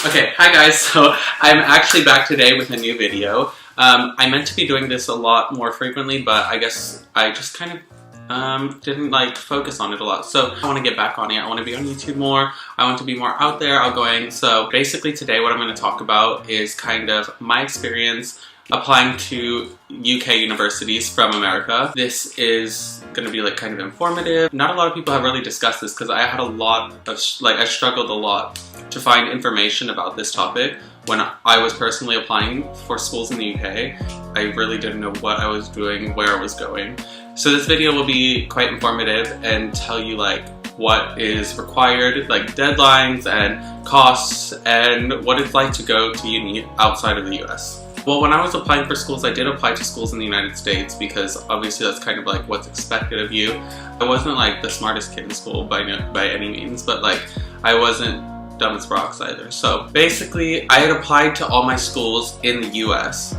Okay, hi guys, so I'm actually back today with a new video. I meant to be doing this a lot more frequently, but I guess I just kind of didn't focus on it a lot. So I want to get back on it. I want to be on YouTube more. I want to be more out there, outgoing. So basically today what I'm going to talk about is kind of my experience applying to UK universities from America. This is going to be kind of informative. Not a lot of people have really discussed this because I had a lot of, I struggled a lot to find information about this topic when I was personally applying for schools in the UK. I really didn't know what I was doing, where I was going. So this video will be quite informative and tell you what is required, deadlines and costs, and what it's like to go to uni outside of the US. Well, when I was applying for schools, I did apply to schools in the United States because obviously that's kind of what's expected of you. I wasn't the smartest kid in school by any means, but I wasn't dumb as rocks either. So basically, I had applied to all my schools in the US,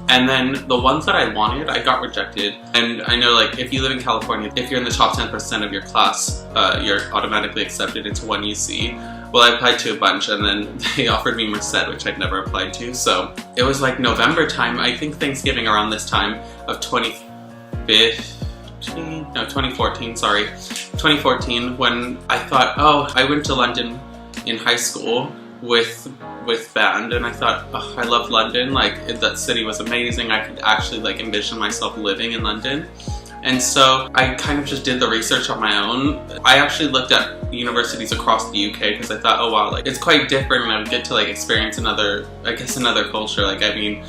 and then the ones that I wanted, I got rejected. And I know if you live in California, if you're in the top 10% of your class, you're automatically accepted into one UC. Well, I applied to a bunch, and then they offered me Merced, which I'd never applied to. So it was November time, I think Thanksgiving around this time of 2014, sorry. 2014, when I thought, oh, I went to London in high school with band, and I thought, oh, I love London, that city was amazing. I could actually envision myself living in London. And so I kind of just did the research on my own. I actually looked at universities across the UK because I thought, oh wow, it's quite different, and I would get to experience another culture. I mean,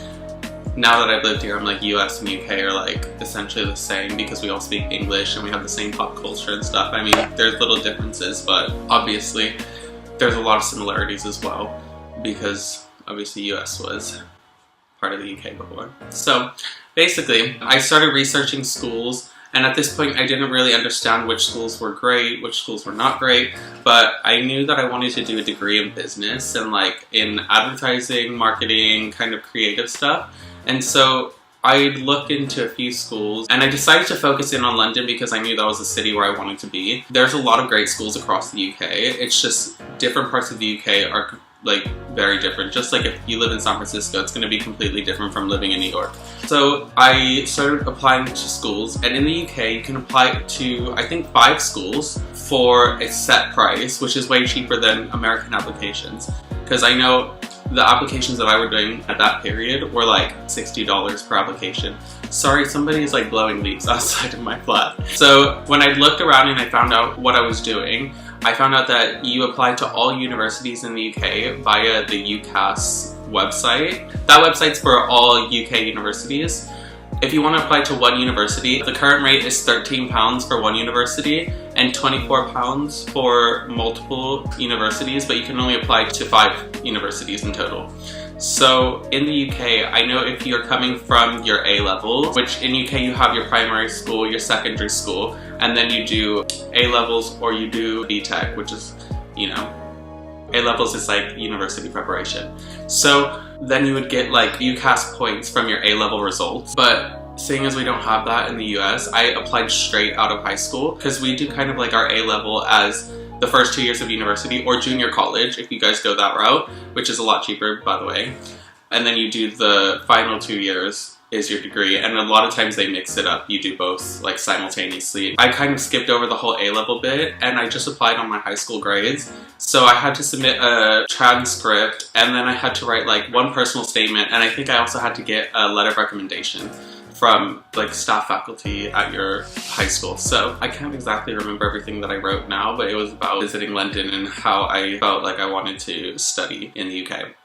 now that I've lived here, I'm US and UK are essentially the same because we all speak English and we have the same pop culture and stuff. I mean, there's little differences, but obviously there's a lot of similarities as well because obviously US was part of the UK before. So basically, I started researching schools, and at this point I didn't really understand which schools were great, which schools were not great, but I knew that I wanted to do a degree in business and in advertising, marketing, kind of creative stuff. And so I looked into a few schools, and I decided to focus in on London because I knew that was the city where I wanted to be. There's a lot of great schools across the UK. It's just different parts of the UK are very different. Just if you live in San Francisco, it's going to be completely different from living in New York. So I started applying to schools, and in the UK you can apply to I think 5 schools for a set price, which is way cheaper than American applications, because I know the applications that I were doing at that period were $60 per application. Sorry, somebody is blowing leaves outside of my flat. So when I looked around and I found out what I was doing, I found out that you apply to all universities in the UK via the UCAS website. That website's for all UK universities. If you want to apply to one university, the current rate is £13 for one university and £24 for multiple universities, but you can only apply to 5 universities in total. So in the UK, I know if you're coming from your A-level, which in UK you have your primary school, your secondary school, and then you do A-levels or you do BTEC, which is, A-levels is university preparation. So then you would get UCAS points from your A-level results. But seeing as we don't have that in the US, I applied straight out of high school because we do kind of our A-level as the first 2 years of university or junior college if you guys go that route, which is a lot cheaper, by the way. And then you do the final 2 years is your degree, and a lot of times they mix it up. You do both simultaneously. I kind of skipped over the whole A-level bit, and I just applied on my high school grades. So I had to submit a transcript, and then I had to write one personal statement, and I think I also had to get a letter of recommendation from staff faculty at your high school. So I can't exactly remember everything that I wrote now, but it was about visiting London and how I felt I wanted to study in the UK.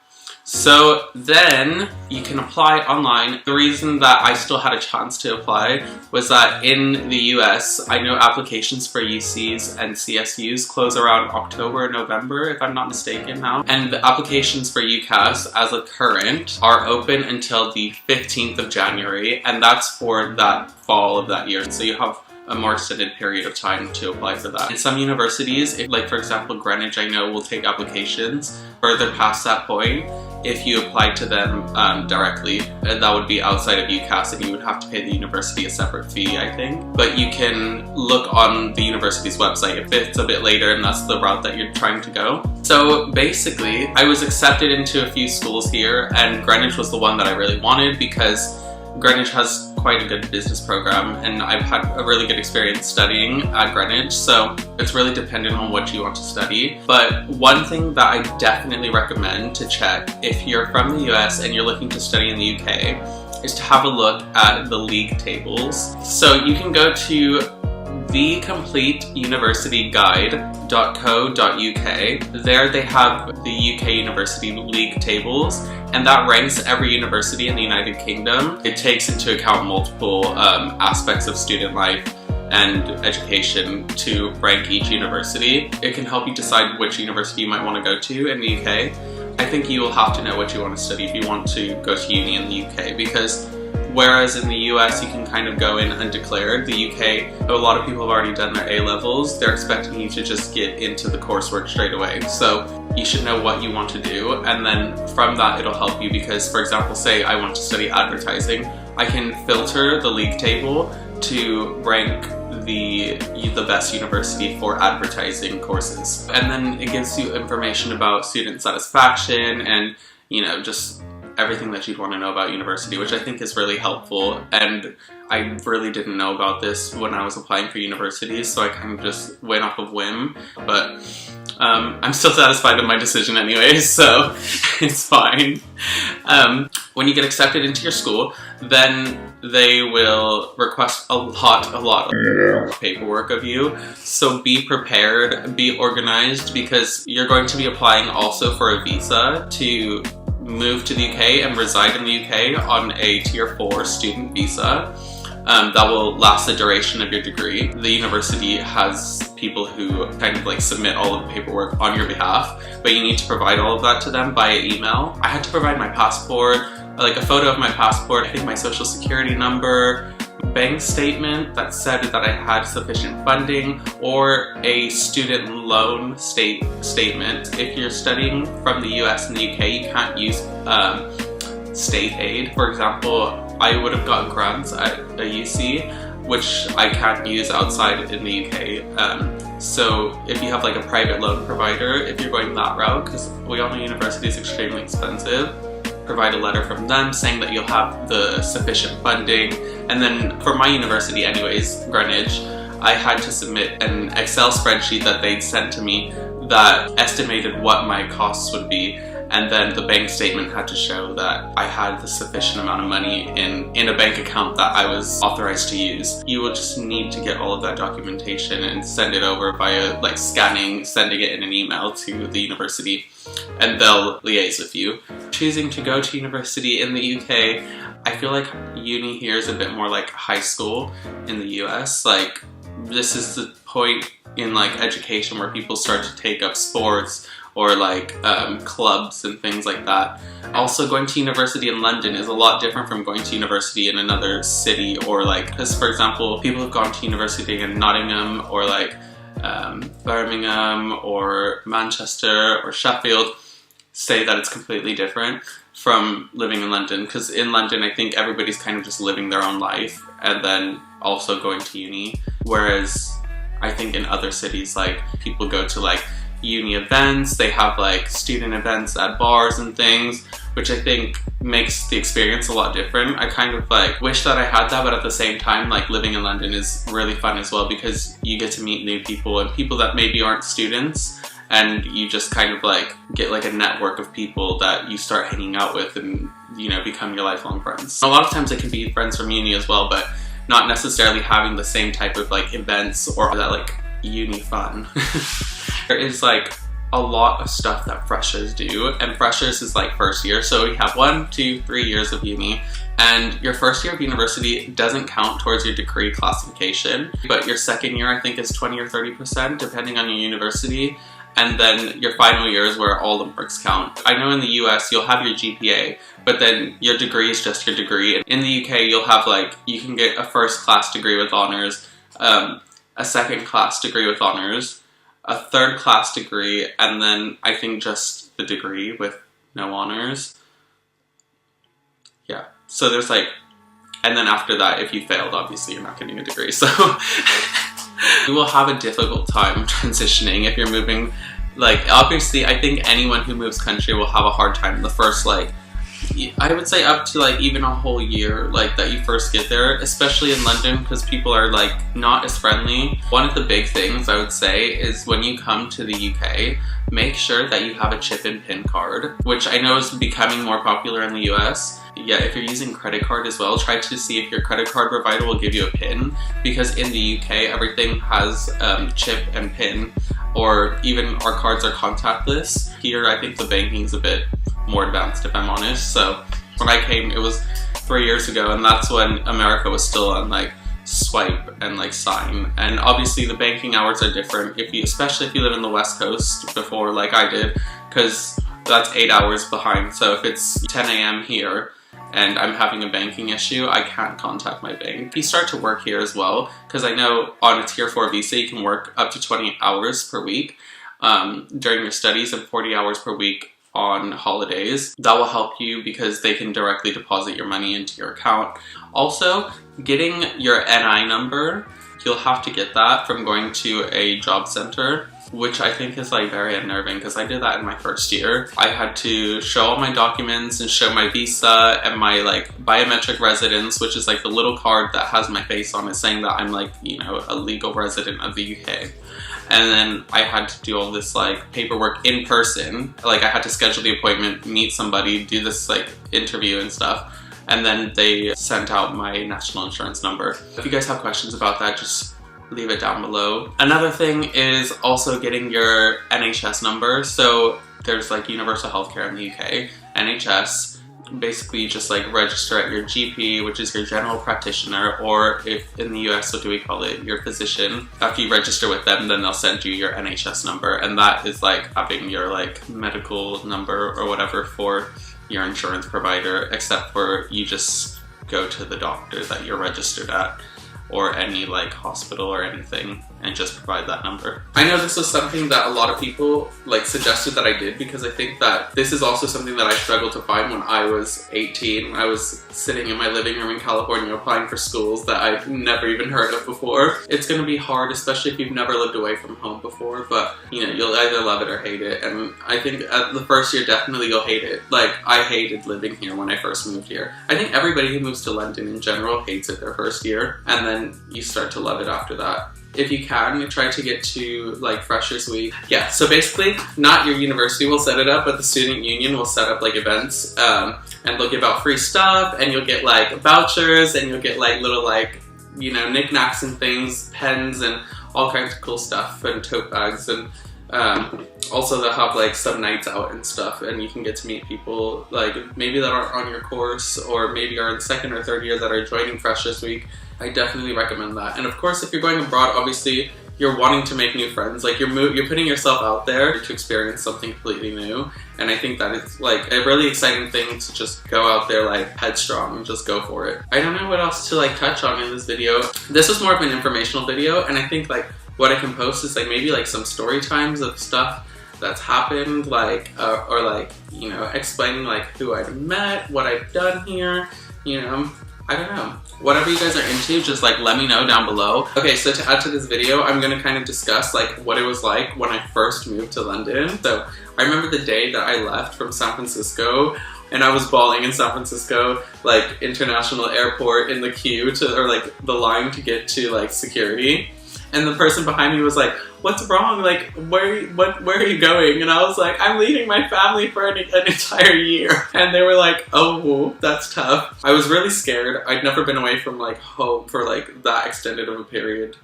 So then you can apply online. The reason that I still had a chance to apply was that in the US, I know applications for UCs and CSUs close around October or November, if I'm not mistaken now. And the applications for UCAS as of current are open until the 15th of January, and that's for that fall of that year. So you have a more extended period of time to apply for that. In some universities, for example Greenwich, I know will take applications further past that point if you applied to them directly. That would be outside of UCAS, and you would have to pay the university a separate fee, I think. But you can look on the university's website if it's a bit later and that's the route that you're trying to go. So basically, I was accepted into a few schools here, and Greenwich was the one that I really wanted because Greenwich has quite a good business program, and I've had a really good experience studying at Greenwich, so it's really dependent on what you want to study. But one thing that I definitely recommend to check if you're from the US and you're looking to study in the UK is to have a look at the league tables. So you can go to thecompleteuniversityguide.co.uk. There they have the UK University League tables, and that ranks every university in the United Kingdom. It takes into account multiple aspects of student life and education to rank each university. It can help you decide which university you might want to go to in the UK. I think you will have to know what you want to study if you want to go to uni in the UK, because whereas in the US you can kind of go in undeclared, the UK, a lot of people have already done their A-levels. They're expecting you to just get into the coursework straight away. So you should know what you want to do, and then from that it'll help you, because for example, say I want to study advertising, I can filter the league table to rank the best university for advertising courses. And then it gives you information about student satisfaction and, you know, just everything that you'd want to know about university, which I think is really helpful. And I really didn't know about this when I was applying for universities, so I kind of just went off of whim, but I'm still satisfied with my decision anyways, so it's fine. When you get accepted into your school, then they will request a lot of paperwork of you. So be prepared, be organized, because you're going to be applying also for a visa to move to the UK and reside in the UK on a Tier 4 student visa. That will last the duration of your degree. The university has people who kind of like submit all of the paperwork on your behalf, but you need to provide all of that to them via email. I had to provide my passport, like a photo of my passport, I think my social security number, bank statement that said that I had sufficient funding, or a student loan statement. If you're studying from the US and the UK, you can't use state aid. For example, I would have got grants at a UC, which I can't use outside in the UK. So if you have like a private loan provider, if you're going that route, because we all know university is extremely expensive, provide a letter from them saying that you'll have the sufficient funding. And then for my university anyways, Greenwich, I had to submit an Excel spreadsheet that they'd sent to me that estimated what my costs would be, and then the bank statement had to show that I had the sufficient amount of money in a bank account that I was authorized to use. You will just need to get all of that documentation and send it over via like scanning, sending it in an email to the university, and they'll liaise with you. Choosing to go to university in the UK, I feel like uni here is a bit more like high school in the US. Like, this is the point in like education where people start to take up sports or like clubs and things like that. Also, going to university in London is a lot different from going to university in another city, or like, because for example, people who've gone to university in Nottingham or like Birmingham or Manchester or Sheffield say that it's completely different from living in London, because in London I think everybody's kind of just living their own life and then also going to uni, whereas I think in other cities, like, people go to like uni events, they have like student events at bars and things, which I think makes the experience a lot different. I kind of like wish that I had that, but at the same time, like, living in London is really fun as well, because you get to meet new people and people that maybe aren't students, and you just kind of like get like a network of people that you start hanging out with and, you know, become your lifelong friends. A lot of times it can be friends from uni as well, but not necessarily having the same type of like events or that like uni fun. There is like a lot of stuff that freshers do, and freshers is like first year, so you have 1, 2, 3 years of uni, and your first year of university doesn't count towards your degree classification, but your second year I think is 20 or 30% depending on your university, and then your final year is where all the marks count. I know in the US you'll have your GPA, but then your degree is just your degree. In the UK you'll have like, you can get a first class degree with honors, a second class degree with honors, a third class degree, and then I think just the degree with no honors. Yeah, so there's like, and then after that, if you failed, obviously you're not getting a degree, so you will have a difficult time transitioning if you're moving. Like, obviously, I think anyone who moves country will have a hard time the first, like, I would say up to like even a whole year, like, that you first get there, especially in London, because people are like not as friendly. One of the big things I would say is when you come to the UK, make sure that you have a chip and PIN card, which I know is becoming more popular in the US. Yeah, if you're using credit card as well, try to see if your credit card provider will give you a PIN, because in the UK everything has chip and PIN, or even our cards are contactless. Here I think the banking is a bit more advanced, if I'm honest. So when I came, it was 3 years ago, and that's when America was still on like swipe and like sign. And obviously the banking hours are different, especially if you live in the West Coast before, like I did, because that's 8 hours behind. So if it's 10 a.m. here and I'm having a banking issue, I can't contact my bank. You start to work here as well, because I know on a tier 4 visa you can work up to 20 hours per week during your studies and 40 hours per week on holidays. That will help you because they can directly deposit your money into your account. Also, getting your NI number, you'll have to get that from going to a job center, which I think is like very unnerving, because I did that in my first year. I had to show all my documents and show my visa and my like biometric residence, which is like the little card that has my face on it saying that I'm like, you know, a legal resident of the UK. And then I had to do all this like paperwork in person. Like I had to schedule the appointment, meet somebody, do this like interview and stuff. And then they sent out my national insurance number. If you guys have questions about that, just leave it down below. Another thing is also getting your NHS number. So there's like universal healthcare in the UK. NHS, basically you just like register at your GP, which is your general practitioner, or if in the US, what do we call it, your physician. After you register with them, then they'll send you your NHS number, and that is like having your like medical number or whatever for your insurance provider, except for you just go to the doctor that you're registered at, or any like hospital or anything, and just provide that number. I know this was something that a lot of people like suggested that I did, because I think that this is also something that I struggled to find when I was 18. I was sitting in my living room in California applying for schools that I'd never even heard of before. It's gonna be hard, especially if you've never lived away from home before, but you know, you'll either love it or hate it. And I think at the first year, definitely you'll hate it. Like, I hated living here when I first moved here. I think everybody who moves to London in general hates it their first year, and then you start to love it after that. If you can, you try to get to like Freshers Week. Yeah, so basically, not your university will set it up, but the student union will set up like events, and they'll give out free stuff, and you'll get like vouchers, and you'll get like little like, you know, knickknacks and things, pens and all kinds of cool stuff, and tote bags, and also they'll have like some nights out and stuff, and you can get to meet people like maybe that aren't on your course, or maybe are in second or third year that are joining Freshers Week. I definitely recommend that. And of course, if you're going abroad, obviously you're wanting to make new friends. Like you're putting yourself out there to experience something completely new. And I think that it's like a really exciting thing to just go out there like headstrong and just go for it. I don't know what else to like touch on in this video. This was more of an informational video, and I think like what I can post is like maybe like some story times of stuff that's happened, like or like, you know, explaining like who I've met, what I've done here, you know. I don't know. Whatever you guys are into, just like let me know down below. Okay, so to add to this video, I'm gonna kind of discuss like what it was like when I first moved to London. So I remember the day that I left from San Francisco, and I was bawling in San Francisco, like international airport, in the queue to, or like the line to get to like security. And the person behind me was like, "What's wrong? Like, where are you going?" And I was like, "I'm leaving my family for an entire year." And they were like, "Oh, that's tough." I was really scared. I'd never been away from like home for like that extended of a period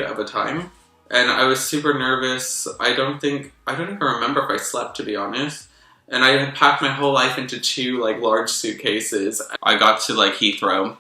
of a time. And I was super nervous. I don't even remember if I slept, to be honest. And I had packed my whole life into 2 like large suitcases. I got to like Heathrow.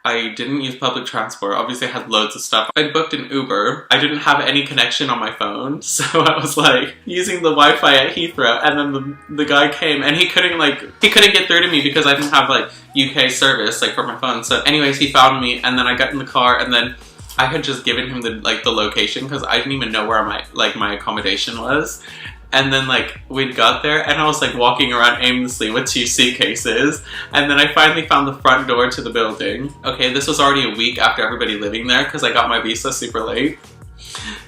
I didn't use public transport. Obviously I had loads of stuff. I booked an Uber. I didn't have any connection on my phone, so I was like using the Wi-Fi at Heathrow, and then the guy came and he couldn't get through to me because I didn't have like UK service like for my phone. So anyways, he found me, and then I got in the car, and then I had just given him the location because I didn't even know where my accommodation was. And then like we got there and I was like walking around aimlessly with 2 suitcases, and then I finally found the front door to the building. Okay, this was already a week after everybody living there because I got my visa super late.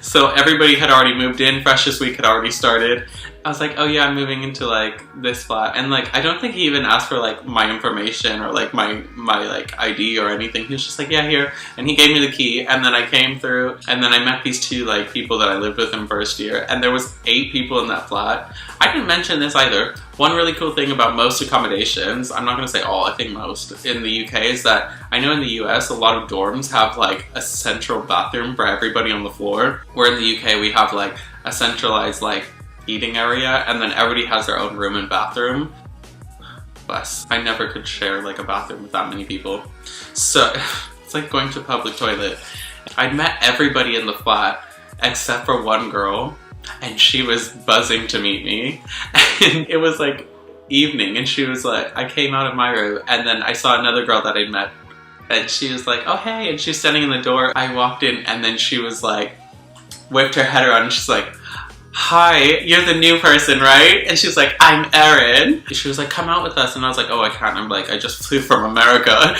So everybody had already moved in, Freshest Week had already started. I was like, oh yeah, I'm moving into like this flat. And like, I don't think he even asked for like my information or like my like ID or anything. He was just like, yeah, here. And he gave me the key, and then I came through, and then I met these 2 like people that I lived with in first year, and there was 8 people in that flat. I didn't mention this either. One really cool thing about most accommodations, I'm not gonna say all, I think most, in the UK is that I know in the US a lot of dorms have like a central bathroom for everybody on the floor. Where in the UK we have like a centralized like eating area, and then everybody has their own room and bathroom. Bless. I never could share like a bathroom with that many people. So it's like going to a public toilet. I'd met everybody in the flat except for one girl, and she was buzzing to meet me. And it was like evening, and she was like, I came out of my room, and then I saw another girl that I'd met, and she was like, oh hey, and she's standing in the door. I walked in, and then she was like, whipped her head around, and she's like, hi, you're the new person, right? And she's like, I'm Erin. She was like, come out with us. And I was like, oh, I can't. I'm like, I just flew from America.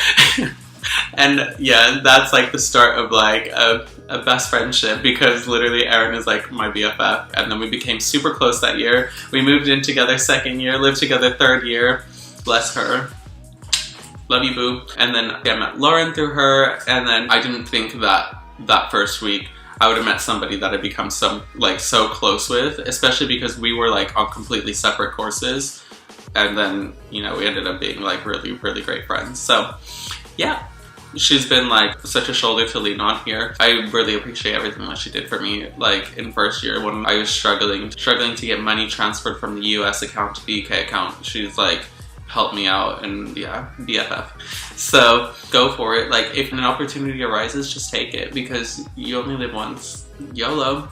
And yeah, that's like the start of like a best friendship, because literally Erin is like my BFF. And then we became super close that year. We moved in together 2nd year, lived together 3rd year. Bless her. Love you, boo. And then I met Lauren through her. And then I didn't think that that first week I would have met somebody that I'd become so close with, especially because we were like on completely separate courses, and then, you know, we ended up being like really, really great friends. So yeah, she's been like such a shoulder to lean on here. I really appreciate everything that she did for me, like in first year when I was struggling to get money transferred from the US account to the UK account. She's like helped me out, and yeah, BFF. So go for it. Like if an opportunity arises, just take it, because you only live once. YOLO.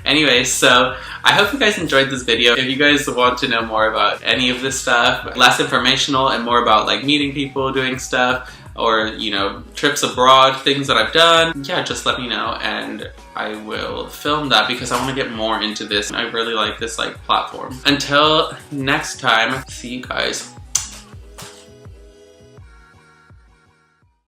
Anyways, so I hope you guys enjoyed this video. If you guys want to know more about any of this stuff, less informational and more about like meeting people, doing stuff, or, you know, trips abroad, things that I've done, yeah, just let me know and I will film that, because I want to get more into this. I really like this like platform. Until next time, see you guys.